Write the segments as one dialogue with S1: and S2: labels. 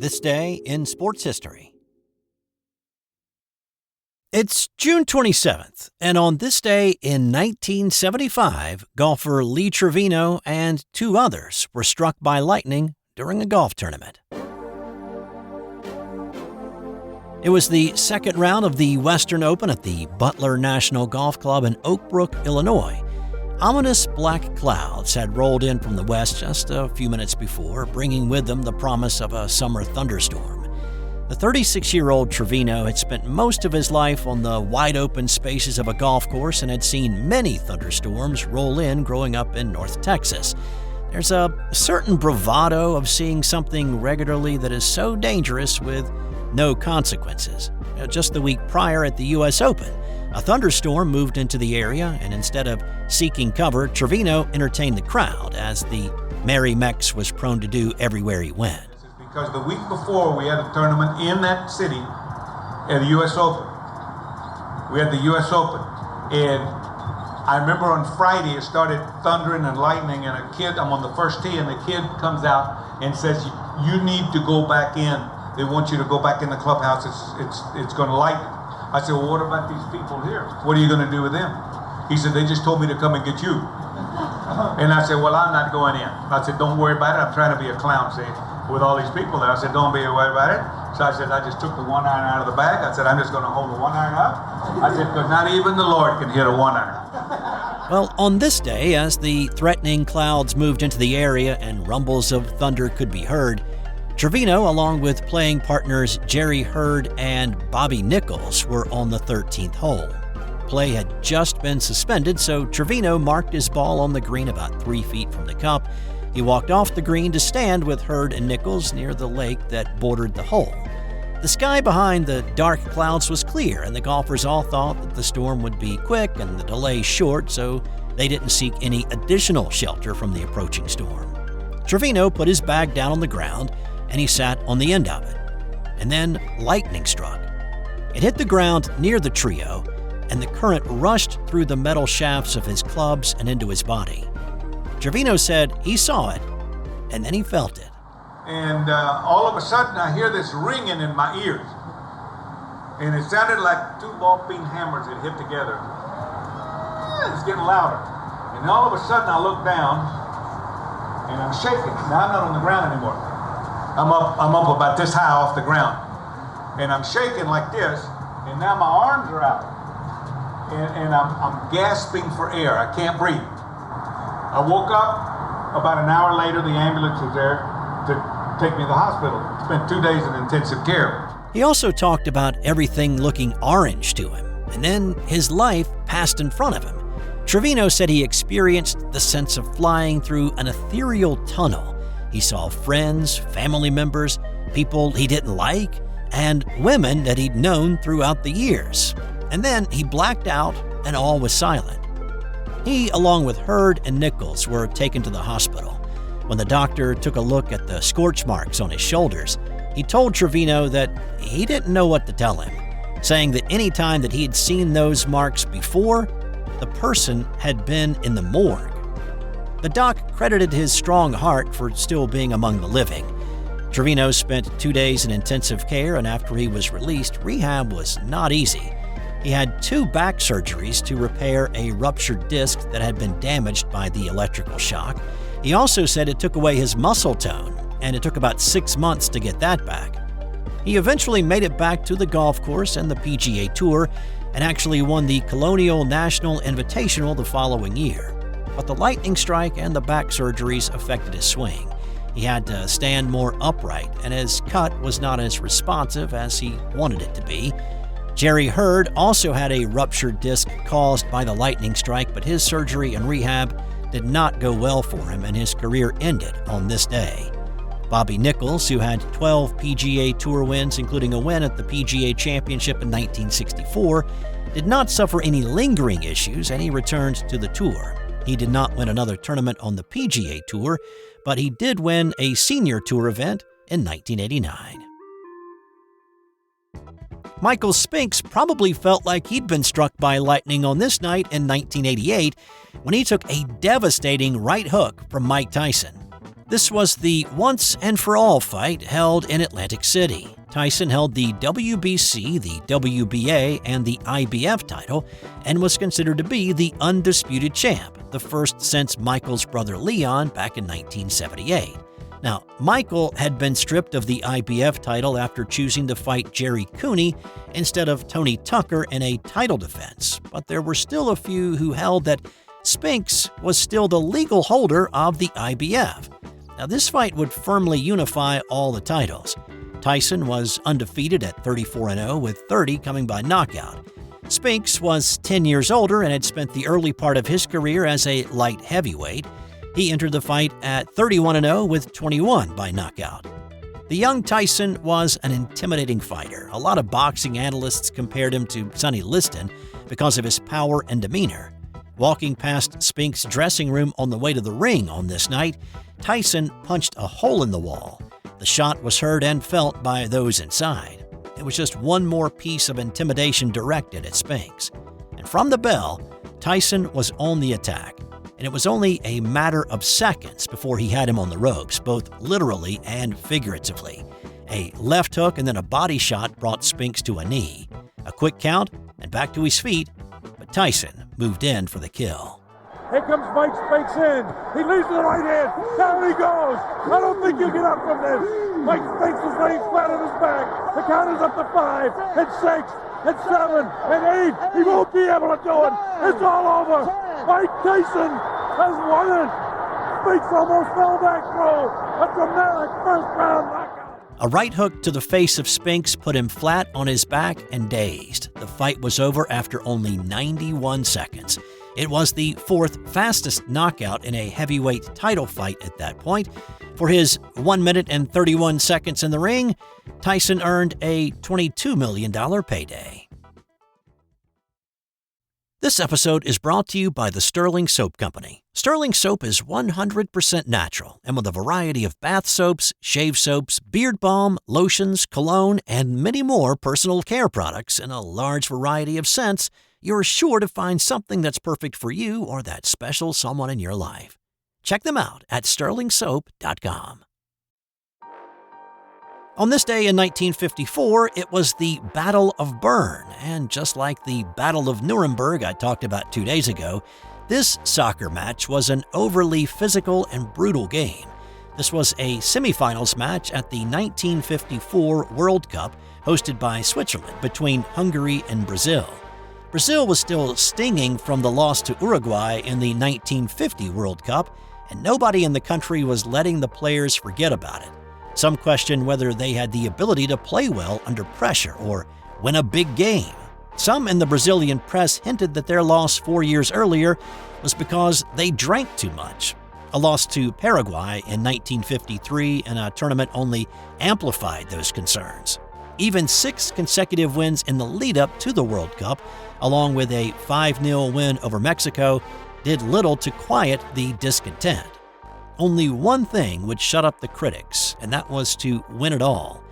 S1: This day in sports history. It's June 27th, and on this day in 1975, golfer Lee Trevino and two others were struck by lightning during a golf tournament. It was the second round of the Western Open at the Butler National Golf Club in Oak Brook, Illinois. Ominous black clouds had rolled in from the west just a few minutes before, bringing with them the promise of a summer thunderstorm. The 36-year-old Trevino had spent most of his life on the wide-open spaces of a golf course and had seen many thunderstorms roll in growing up in North Texas. There's a certain bravado of seeing something regularly that is so dangerous with no consequences. Just the week prior at the U.S. Open, a thunderstorm moved into the area, and instead of seeking cover, Trevino entertained the crowd, as the Merry Mex was prone to do everywhere he went.
S2: Because the week before, we had a tournament in that city at the U.S. Open. We had the U.S. Open, and I remember on Friday it started thundering and lightning, and I'm on the first tee, and the kid comes out and says, "You need to go back in. They want you to go back in the clubhouse. It's going to lighten." I said, "Well, what about these people here? What are you going to do with them?" He said, "They just told me to come and get you." And I said, "Well, I'm not going in." I said, "Don't worry about it. I'm trying to be a clown, see, with all these people there." I said, "Don't be worried about it." So I said, I just took the 1 iron out of the bag. I said, "I'm just going to hold the 1 iron up." I said, "Because not even the Lord can hit a 1 iron.
S1: Well, on this day, as the threatening clouds moved into the area and rumbles of thunder could be heard, Trevino, along with playing partners Jerry Hurd and Bobby Nichols, were on the 13th hole. Play had just been suspended, so Trevino marked his ball on the green about 3 feet from the cup. He walked off the green to stand with Hurd and Nichols near the lake that bordered the hole. The sky behind the dark clouds was clear, and the golfers all thought that the storm would be quick and the delay short, so they didn't seek any additional shelter from the approaching storm. Trevino put his bag down on the ground, and he sat on the end of it. And then lightning struck. It hit the ground near the trio, and the current rushed through the metal shafts of his clubs and into his body. Trevino said he saw it, and then he felt it.
S2: And all of a sudden, I hear this ringing in my ears. And it sounded like 2 ball-peen hammers that hit together. It's getting louder. And all of a sudden, I look down, and I'm shaking. Now, I'm not on the ground anymore. I'm up about this high off the ground, and I'm shaking like this, and now my arms are out, and I'm gasping for air. I can't breathe. I woke up about an hour later. The ambulance was there to take me to the hospital. Spent 2 days in intensive care.
S1: He also talked about everything looking orange to him, and then his life passed in front of him. Trevino said he experienced the sense of flying through an ethereal tunnel. He saw friends, family members, people he didn't like, and women that he'd known throughout the years. And then he blacked out and all was silent. He, along with Hurd and Nichols, were taken to the hospital. When the doctor took a look at the scorch marks on his shoulders, he told Trevino that he didn't know what to tell him, saying that any time that he had seen those marks before, the person had been in the morgue. The doc credited his strong heart for still being among the living. Trevino spent 2 days in intensive care, and after he was released, rehab was not easy. He had 2 back surgeries to repair a ruptured disc that had been damaged by the electrical shock. He also said it took away his muscle tone, and it took about 6 months to get that back. He eventually made it back to the golf course and the PGA Tour, and actually won the Colonial National Invitational the following year. But the lightning strike and the back surgeries affected his swing. He had to stand more upright, and his cut was not as responsive as he wanted it to be. Jerry Hurd also had a ruptured disc caused by the lightning strike, but his surgery and rehab did not go well for him, and his career ended on this day. Bobby Nichols, who had 12 PGA Tour wins, including a win at the PGA Championship in 1964, did not suffer any lingering issues, and he returned to the tour. He did not win another tournament on the PGA Tour, but he did win a senior tour event in 1989. Michael Spinks probably felt like he'd been struck by lightning on this night in 1988 when he took a devastating right hook from Mike Tyson. This was the once-and-for-all fight held in Atlantic City. Tyson held the WBC, the WBA, and the IBF title and was considered to be the undisputed champ, the first since Michael's brother Leon back in 1978. Now, Michael had been stripped of the IBF title after choosing to fight Jerry Cooney instead of Tony Tucker in a title defense, but there were still a few who held that Spinks was still the legal holder of the IBF. Now, this fight would firmly unify all the titles. Tyson was undefeated at 34-0, with 30 coming by knockout. Spinks was 10 years older and had spent the early part of his career as a light heavyweight. He entered the fight at 31-0 with 21 by knockout. The young Tyson was an intimidating fighter. A lot of boxing analysts compared him to Sonny Liston because of his power and demeanor. Walking past Spinks' dressing room on the way to the ring on this night, Tyson punched a hole in the wall. The shot was heard and felt by those inside. It was just one more piece of intimidation directed at Spinks. And from the bell, Tyson was on the attack. And it was only a matter of seconds before he had him on the ropes, both literally and figuratively. A left hook and then a body shot brought Spinks to a knee. A quick count and back to his feet, but Tyson moved in for the kill.
S3: Here comes Mike Spinks in. He leads to the right hand. Down he goes. I don't think you get up from this. Mike Spinks is laying flat on his back. The count is up to 5 and 6 and 7 and 8. He won't be able to do it. It's all over. Mike Tyson has won it. Spinks almost fell back through a dramatic first round knockout.
S1: A right hook to the face of Spinks put him flat on his back and dazed. The fight was over after only 91 seconds. It was the fourth fastest knockout in a heavyweight title fight at that point. For his 1 minute and 31 seconds in the ring, Tyson earned a $22 million payday. This episode is brought to you by the Sterling Soap Company. Sterling Soap is 100% natural, and with a variety of bath soaps, shave soaps, beard balm, lotions, cologne, and many more personal care products in a large variety of scents, you're sure to find something that's perfect for you or that special someone in your life. Check them out at sterlingsoap.com. On this day in 1954, it was the Battle of Berne, and just like the Battle of Nuremberg I talked about 2 days ago, this soccer match was an overly physical and brutal game. This was a semifinals match at the 1954 World Cup hosted by Switzerland between Hungary and Brazil. Brazil was still stinging from the loss to Uruguay in the 1950 World Cup, and nobody in the country was letting the players forget about it. Some questioned whether they had the ability to play well under pressure or win a big game. Some in the Brazilian press hinted that their loss 4 years earlier was because they drank too much. A loss to Paraguay in 1953 in a tournament only amplified those concerns. Even 6 consecutive wins in the lead-up to the World Cup, along with a 5-0 win over Mexico, did little to quiet the discontent. Only one thing would shut up the critics, and that was to win it all.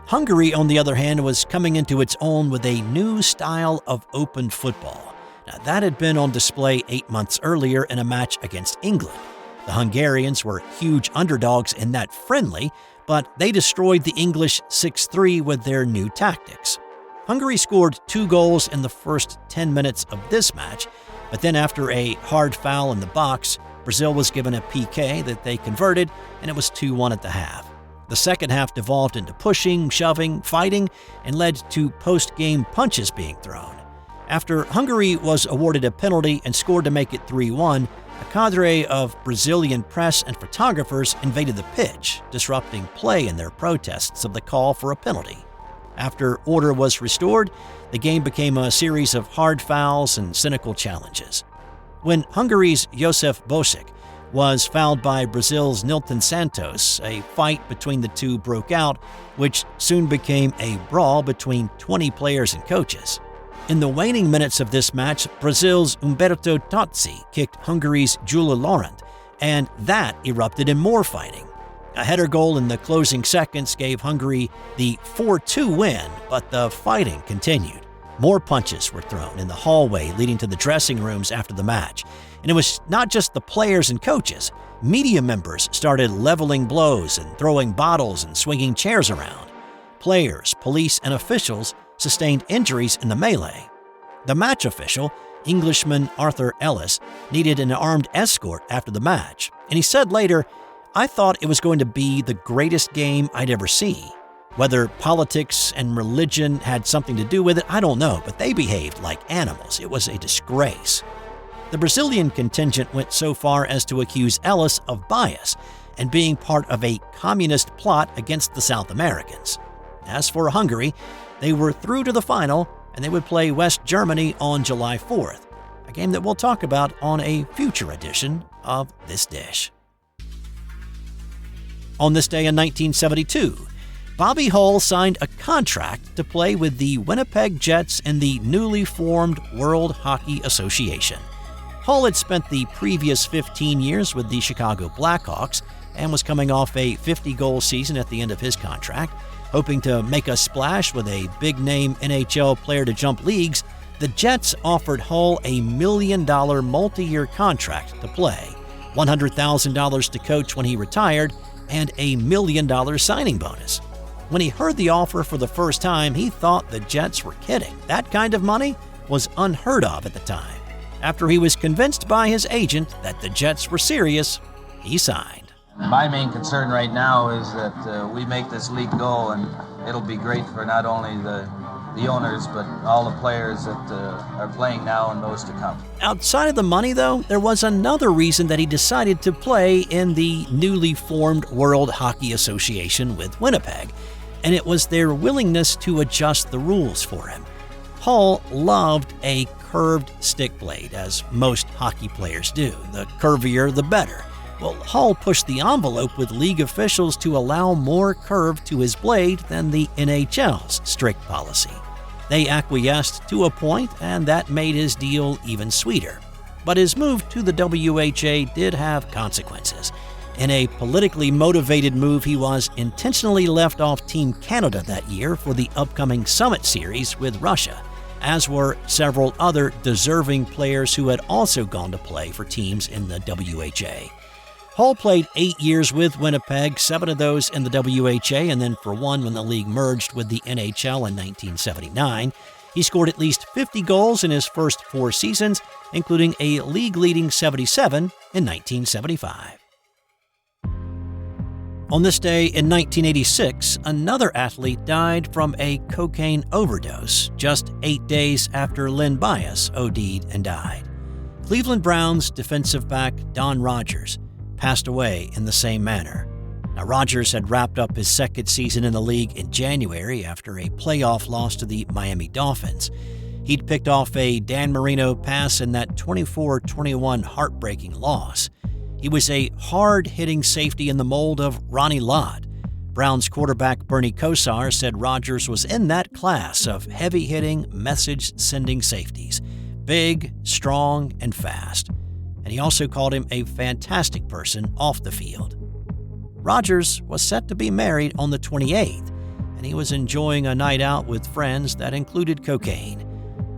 S1: Hungary, on the other hand, was coming into its own with a new style of open football. Now, that had been on display 8 months earlier in a match against England. The Hungarians were huge underdogs in that friendly, but they destroyed the English 6-3 with their new tactics. Hungary scored 2 goals in the first 10 minutes of this match, but then after a hard foul in the box, Brazil was given a PK that they converted, and it was 2-1 at the half. The second half devolved into pushing, shoving, fighting, and led to post-game punches being thrown. After Hungary was awarded a penalty and scored to make it 3-1, a cadre of Brazilian press and photographers invaded the pitch, disrupting play in their protests of the call for a penalty. After order was restored, the game became a series of hard fouls and cynical challenges. When Hungary's Josef Bosic was fouled by Brazil's Nilton Santos, a fight between the two broke out, which soon became a brawl between 20 players and coaches. In the waning minutes of this match, Brazil's Humberto Tozzi kicked Hungary's Gyula Laurent, and that erupted in more fighting. A header goal in the closing seconds gave Hungary the 4-2 win, but the fighting continued. More punches were thrown in the hallway leading to the dressing rooms after the match. And it was not just the players and coaches. Media members started leveling blows and throwing bottles and swinging chairs around. Players, police, and officials sustained injuries in the melee. The match official, Englishman Arthur Ellis, needed an armed escort after the match, and he said later, "I thought it was going to be the greatest game I'd ever see. Whether politics and religion had something to do with it, I don't know, but they behaved like animals. It was a disgrace." The Brazilian contingent went so far as to accuse Ellis of bias and being part of a communist plot against the South Americans. As for Hungary, they were through to the final, and they would play West Germany on July 4th, a game that we'll talk about on a future edition of This Dish. On this day in 1972, Bobby Hull signed a contract to play with the Winnipeg Jets in the newly formed World Hockey Association. Hull had spent the previous 15 years with the Chicago Blackhawks and was coming off a 50-goal season at the end of his contract. Hoping to make a splash with a big-name NHL player to jump leagues, the Jets offered Hull a $1 million multi-year contract to play, $100,000 to coach when he retired, and a $1 million signing bonus. When he heard the offer for the first time, he thought the Jets were kidding. That kind of money was unheard of at the time. After he was convinced by his agent that the Jets were serious, he signed.
S4: My main concern right now is that we make this league go, and it'll be great for not only the owners, but all the players that are playing now and those to come.
S1: Outside of the money, though, there was another reason that he decided to play in the newly formed World Hockey Association with Winnipeg, and it was their willingness to adjust the rules for him. Hull loved a curved stick blade, as most hockey players do. The curvier, the better. Well, Hull pushed the envelope with league officials to allow more curve to his blade than the NHL's strict policy. They acquiesced to a point, and that made his deal even sweeter. But his move to the WHA did have consequences. In a politically motivated move, he was intentionally left off Team Canada that year for the upcoming Summit Series with Russia, as were several other deserving players who had also gone to play for teams in the WHA. Hull played 8 years with Winnipeg, 7 of those in the WHA, and then for one when the league merged with the NHL in 1979. He scored at least 50 goals in his first 4 seasons, including a league-leading 77 in 1975. On this day in 1986, another athlete died from a cocaine overdose just 8 days after Len Bias OD'd and died. Cleveland Browns defensive back Don Rogers passed away in the same manner. Now, Rogers had wrapped up his second season in the league in January after a playoff loss to the Miami Dolphins. He'd picked off a Dan Marino pass in that 24-21 heartbreaking loss. He was a hard-hitting safety in the mold of Ronnie Lott. Browns quarterback Berne said Rogers was in that class of heavy-hitting, message-sending safeties, big, strong, and fast. And he also called him a fantastic person off the field. Rogers was set to be married on the 28th, and he was enjoying a night out with friends that included cocaine.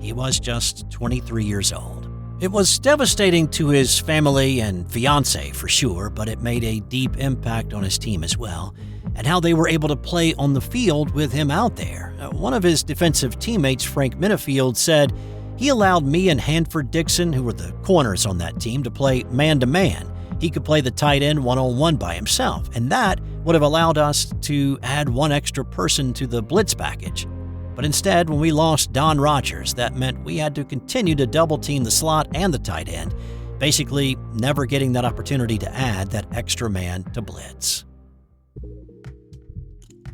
S1: He was just 23 years old. It was devastating to his family and fiancé for sure, but it made a deep impact on his team as well, and how they were able to play on the field with him out there. One of his defensive teammates, Frank Minifield, said, "He allowed me and Hanford Dixon, who were the corners on that team, to play man-to-man. He could play the tight end one-on-one by himself, and that would have allowed us to add one extra person to the blitz package. But instead, when we lost Don Rogers, that meant we had to continue to double-team the slot and the tight end, basically never getting that opportunity to add that extra man to blitz."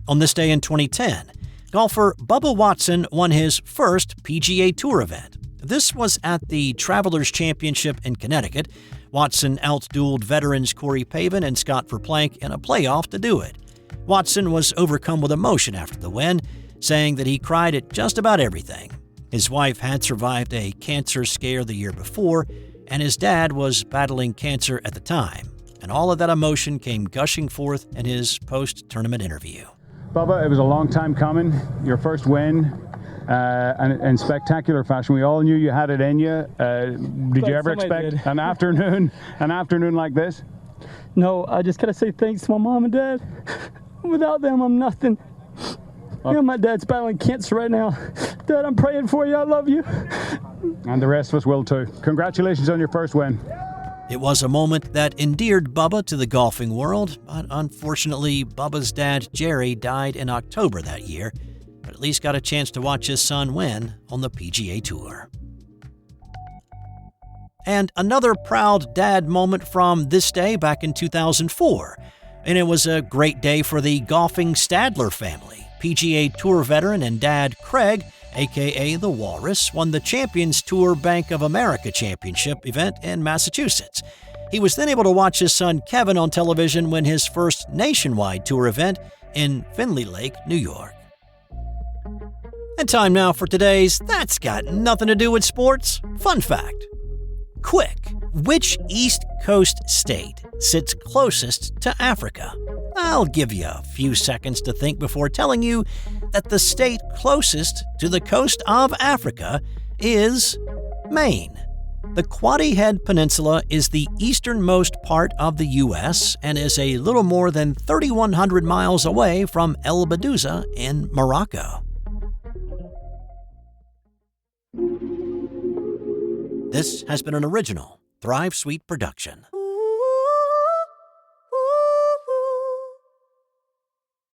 S1: On this day in 2010, golfer Bubba Watson won his first PGA Tour event. This was at the Travelers Championship in Connecticut. Watson outdueled veterans Corey Pavin and Scott Verplank in a playoff to do it. Watson was overcome with emotion after the win, saying that he cried at just about everything. His wife had survived a cancer scare the year before, and his dad was battling cancer at the time. And all of that emotion came gushing forth in his post-tournament interview.
S5: Bubba, it was a long time coming. Your first win. and in spectacular fashion. We all knew you had it in you. Did you ever expect an afternoon like this?
S6: No, I just gotta say thanks to my mom and dad. Without them, I'm nothing. You know, my dad's battling cancer right now. Dad, I'm praying for you. I love you.
S5: And the rest of us will too. Congratulations on your first win.
S1: It was a moment that endeared Bubba to the golfing world, but unfortunately, Bubba's dad, Jerry, died in October that year, but at least got a chance to watch his son win on the PGA Tour. And another proud dad moment from this day back in 2004, and it was a great day for the golfing Stadler family. PGA Tour veteran and dad Craig, aka the Walrus, won the Champions Tour Bank of America Championship event in Massachusetts. He was then able to watch his son Kevin on television win his first nationwide tour event in Findlay Lake, New York. And time now for today's That's Got Nothing to Do with Sports fun fact. Quick, which East Coast state sits closest to Africa? I'll give you a few seconds to think before telling you that the state closest to the coast of Africa is Maine. The Quoddy Head Peninsula is the easternmost part of the U.S. and is a little more than 3,100 miles away from El Beduza in Morocco. This has been an original Thrive Suite production.